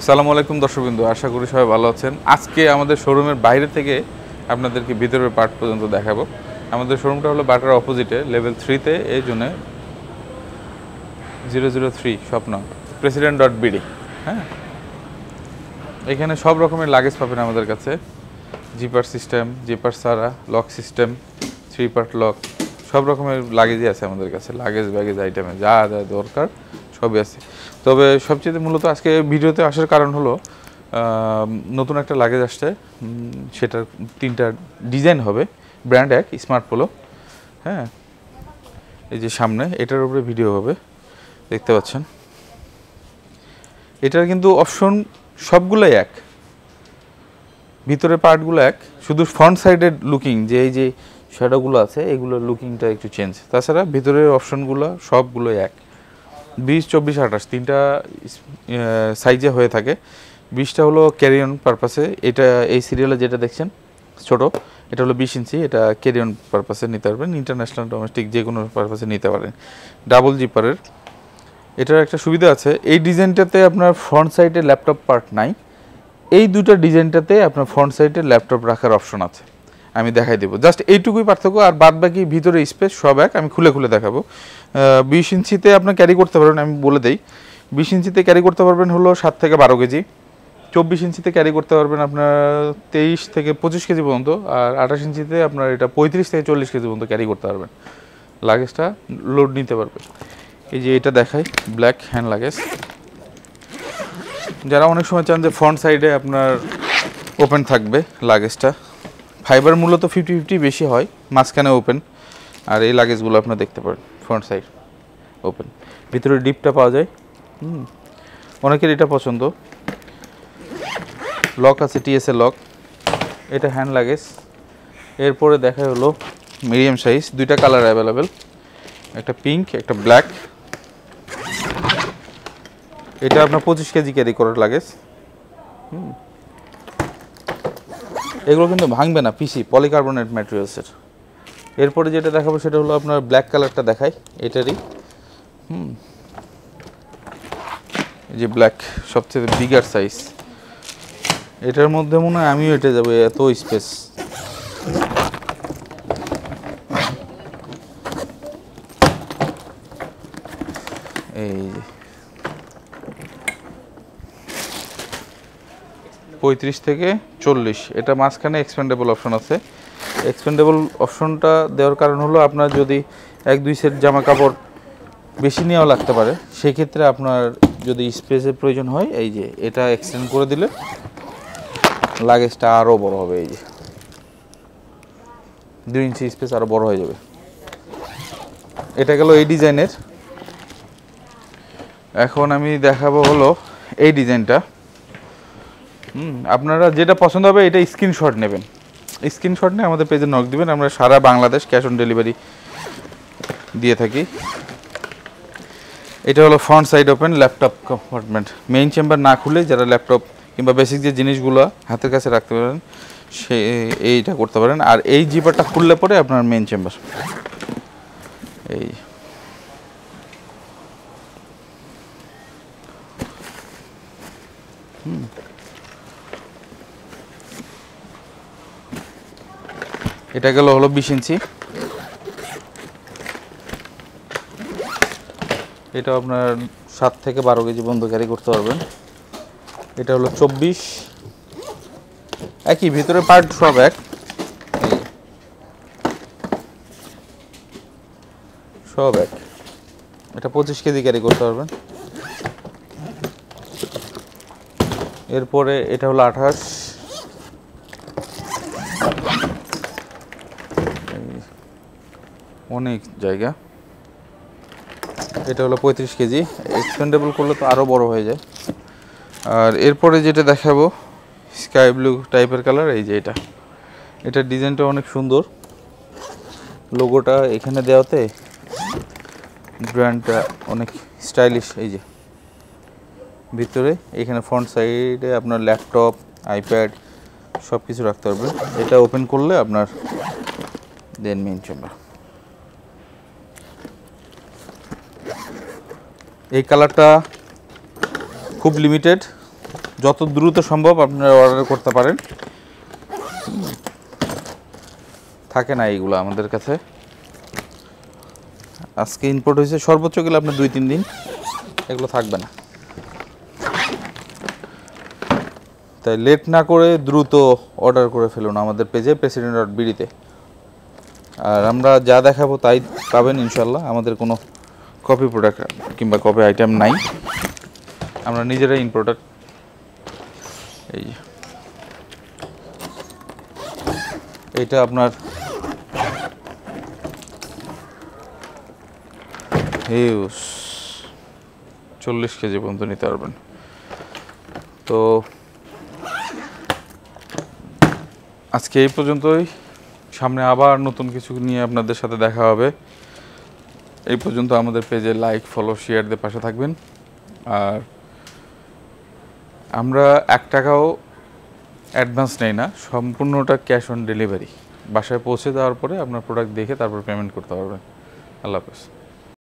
আসসালামু আলাইকুম দর্শকবৃন্দ, আশা করি সবাই ভালো আছেন। আজকে আমাদের শোরুমের বাইরে থেকে আপনাদেরকে ভিতরের পার্ট পর্যন্ত দেখাবো। আমাদের শোরুমটা হলো বাটার অপোজিটে লেভেল 3-তে, এই জন্য 003 স্বপ্ন প্রেসিডেন্ট.বিডি। হ্যাঁ, এখানে সব রকমের লাগেজ পাবেন আমাদের কাছে। জিপার সিস্টেম, জিপার সারা, লক সিস্টেম, 3 পার্ট লক, সব রকমের লাগেজই আছে আমাদের কাছে। লাগেজ ব্যাগেজ আইটেমে যা যা দরকার সবই আছে। তবে সবচেয়ে মূলত আজকে ভিডিওতে আসার কারণ হলো নতুন একটা লাগেজ আসছে, সেটার 3টা ডিজাইন হবে। ব্র্যান্ড এক, স্মার্ট পোলো। হ্যাঁ, এই যে সামনে এটার উপরে ভিডিও হবে, দেখতে পাচ্ছেন। এটার কিন্তু অপশন সবগুলোই এক, ভিতরের পার্টগুলো এক, শুধু ফ্রন্ট সাইডের লুকিং যে এই যে শ্যাডোগুলো আছে এগুলোর লুকিংটা একটু চেঞ্জ। তাছাড়া ভিতরের অপশনগুলো সবগুলোই এক। 20, 24, 28 3টা সাইজে হয়ে থাকে। 20টা হলো ক্যারি অন পারপাসে, এটা এই সিরিয়ালে যেটা দেখছেন ছোট, এটা হলো 20 ইঞ্চি, এটা ক্যারি অন পারপাসে নিতে পারবেন, ইন্টারন্যাশনাল ডোমেস্টিক যে কোনো পারপাসে নিতে পারেন। ডাবল জিপারের এটার একটা সুবিধা আছে, এই ডিজাইনটাতে আপনার ফ্রন্ট সাইডে ল্যাপটপ পার্ট নাই, এই দুটো ডিজাইনটাতে আপনার ফ্রন্ট সাইডে ল্যাপটপ রাখার অপশন আছে। আমি দেখাই দেবো, জাস্ট এইটুকুই পার্থক্য, আর বাদ বাকি ভিতরে স্পেস সব এক। আমি খুলে খুলে দেখাবো। 20 ইঞ্চিতে আপনার ক্যারি করতে পারবেন, আমি বলে দেই। 20 ইঞ্চিতে ক্যারি করতে পারবেন হলো 7 থেকে 12 কেজি। 24 ইঞ্চিতে ক্যারি করতে পারবেন আপনার 23 থেকে 25 কেজি পর্যন্ত। আর 28 ইঞ্চিতে আপনার এটা 35 থেকে 40 কেজি পর্যন্ত ক্যারি করতে পারবেন, লাগেজটা লোড নিতে পারবে। এই যে এটা দেখাই, ব্ল্যাক হ্যান্ড লাগেজ। যারা অনেক সময় চান যে ফ্রন্ট সাইডে আপনার ওপেন থাকবে লাগেজটা, ফাইবার মূলত 50-50 বেশি হয়, মাঝখানে ওপেন। আর এই লাগেজগুলো আপনার দেখতে পারেন ফ্রন্ট সাইড ওপেন, ভিতরে ডিপটা পাওয়া যায়। অনেকের এটা পছন্দ। লক আছে, টিএসএ লক। এটা হ্যান্ড লাগেজ। এরপরে দেখা হলো মিডিয়াম সাইজ, 2টা কালার অ্যাভেলেবেল, একটা পিঙ্ক একটা ব্ল্যাক। এটা আপনার 25 কেজি ক্যারি করার লাগেজ। এগুলো কিন্তু ভাঙবে না, পিসি পলিকার্বনেট ম্যাটেরিয়ালসের। এরপরে যেটা দেখাবো সেটা হলো আপনার ব্ল্যাক কালারটা দেখাই, এটারই। এই যে ব্ল্যাক, সবচেয়ে বিগার সাইজ। এটার মধ্যে মনে হয় আমিও এটা যাবো, এত স্পেস। এই 35 থেকে 40, এটা মাঝখানে এক্সপেন্ডেবল অপশন আছে। এক্সপেন্ডেবল অপশনটা দেওয়ার কারণ হলো আপনার যদি 1-2 সেট জামা কাপড় বেশি নেওয়া লাগতে পারে, সেক্ষেত্রে আপনার যদি স্পেসের প্রয়োজন হয়, এই যে এটা এক্সটেন্ড করে দিলে লাগেজটা আরও বড় হবে। এই যে 2 ইঞ্চি স্পেস আরও বড় হয়ে যাবে। এটা গেল এই ডিজাইনের। এখন আমি দেখাবো হলো এই ডিজাইনটা। আপনারা যেটা পছন্দ হবে এটা স্ক্রিনশট নেবেন, স্ক্রিনশট নিয়ে আমাদের পেজে নক দিবেন, আমরা সারা বাংলাদেশ ক্যাশ অন ডেলিভারি দিয়ে থাকি। এটা হলো front side open laptop compartment. Main chamber না খুলে যারা ল্যাপটপ কিংবা বেসিক যে জিনিসগুলো হাতের কাছে রাখতে পারেন সে এইটা করতে পারেন। আর এই জিপারটা খুললে পরে আপনার মেইন চেম্বার। এই এটা গেল হলো 20 ইঞ্চি। এটা আপনার 7 থেকে 12 কেজি পর্যন্ত ক্যারি করতে পারবেন। এটা হলো 24, একই, ভিতরে পার্ট সব এক, সব এক। এটা 25 কেজি ক্যারি করতে পারবেন। এরপরে এটা হলো 28, অনেক জায়গা। এটা হলো 35 কেজি, এক্সপেন্ডেবল করলে তো আরও বড় হয়ে যায়। আর এরপরে যেটা দেখাবো স্কাই ব্লু টাইপের কালার, এই যে এটার ডিজাইনটা অনেক সুন্দর, লোগোটা এখানে দেওয়াতে ব্র্যান্ডটা অনেক স্টাইলিশ। এই যে ভিতরে এখানে ফ্রন্ট সাইডে আপনার ল্যাপটপ, আইপ্যাড সব কিছু রাখতে পারবেন। এটা ওপেন করলে আপনার দেন মেইন চেম্বার। এই কালারটা খুব লিমিটেড, যত দ্রুত সম্ভব আপনারা অর্ডার করতে পারেন। থাকে না এইগুলো আমাদের কাছে, আজকে ইম্পোর্ট হয়েছে, সর্বোচ্চ গেলে আপনার 2-3 দিন, এগুলো থাকবে না। তাই লেট না করে দ্রুত অর্ডার করে ফেলুন আমাদের পেজে president.bd-তে। আর আমরা যা দেখাবো তাই পাবেন ইনশাল্লাহ। আমাদের কোনো কপি প্রোডাক্ট কিংবা কপি আইটেম নাই, আমরা নিজেরাই ইম্পোর্টার। এই যে এইটা আপনার হিউজ 40 কেজি পর্যন্ত নিতে পারবেন। তো আজকে এই পর্যন্তই, সামনে আবার নতুন কিছু নিয়ে আপনাদের সাথে দেখা হবে। এই পর্যন্ত আমাদের পেজে লাইক, ফলো, শেয়ার দিয়ে পাশে থাকবেন। আর আমরা 1 টাকাও অ্যাডভান্স নেই না, সম্পূর্ণটা ক্যাশ অন ডেলিভারি। বাসায় পৌঁছে দেওয়ার পরে আপনার প্রোডাক্ট দেখে তারপর পেমেন্ট করতে পারবেন। আল্লাহ হাফেজ।